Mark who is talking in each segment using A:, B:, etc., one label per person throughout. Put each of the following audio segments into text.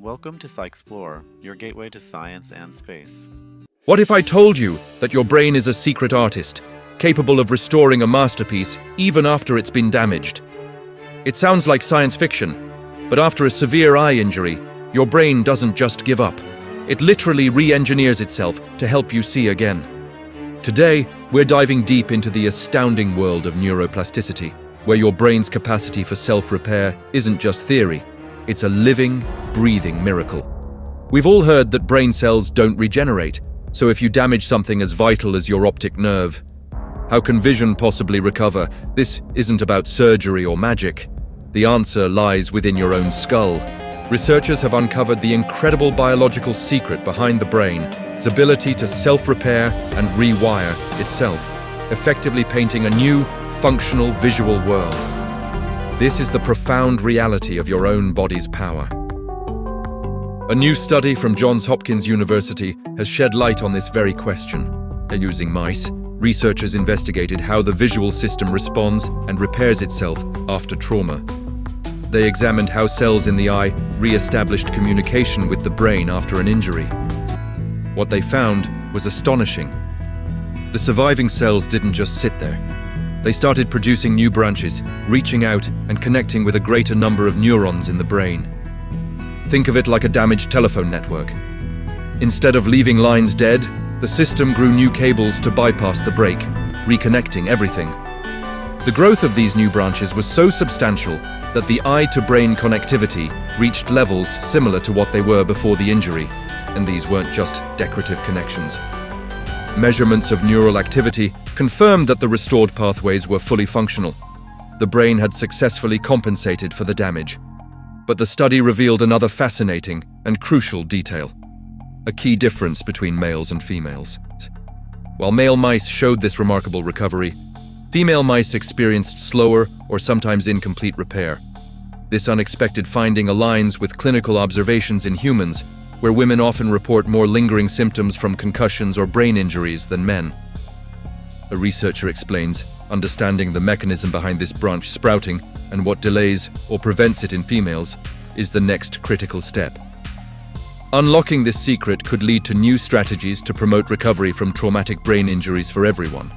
A: Welcome to PsyXplore, your gateway to science and space.
B: What if I told you that your brain is a secret artist, capable of restoring a masterpiece even after it's been damaged? It sounds like science fiction, but after a severe eye injury, your brain doesn't just give up. It literally re-engineers itself to help you see again. Today, we're diving deep into the astounding world of neuroplasticity, where your brain's capacity for self-repair isn't just theory. It's a living, breathing miracle. We've all heard that brain cells don't regenerate, so if you damage something as vital as your optic nerve, how can vision possibly recover? This isn't about surgery or magic. The answer lies within your own skull. Researchers have uncovered the incredible biological secret behind the brain, its ability to self-repair and rewire itself, effectively painting a new, functional visual world. This is the profound reality of your own body's power. A new study from Johns Hopkins University has shed light on this very question. Using mice, researchers investigated how the visual system responds and repairs itself after trauma. They examined how cells in the eye re-established communication with the brain after an injury. What they found was astonishing. The surviving cells didn't just sit there. They started producing new branches, reaching out and connecting with a greater number of neurons in the brain. Think of it like a damaged telephone network. Instead of leaving lines dead, the system grew new cables to bypass the break, reconnecting everything. The growth of these new branches was so substantial that the eye-to-brain connectivity reached levels similar to what they were before the injury, and these weren't just decorative connections. Measurements of neural activity confirmed that the restored pathways were fully functional. The brain had successfully compensated for the damage. But the study revealed another fascinating and crucial detail: a key difference between males and females. While male mice showed this remarkable recovery, female mice experienced slower or sometimes incomplete repair. This unexpected finding aligns with clinical observations in humans, where women often report more lingering symptoms from concussions or brain injuries than men. A researcher explains, understanding the mechanism behind this branch sprouting and what delays or prevents it in females is the next critical step. Unlocking this secret could lead to new strategies to promote recovery from traumatic brain injuries for everyone.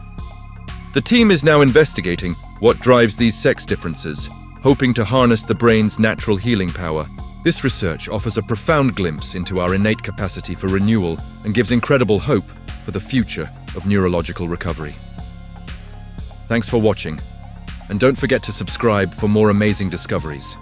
B: The team is now investigating what drives these sex differences, hoping to harness the brain's natural healing power. This research offers a profound glimpse into our innate capacity for renewal and gives incredible hope for the future of neurological recovery. Thanks for watching, and don't forget to subscribe for more amazing discoveries.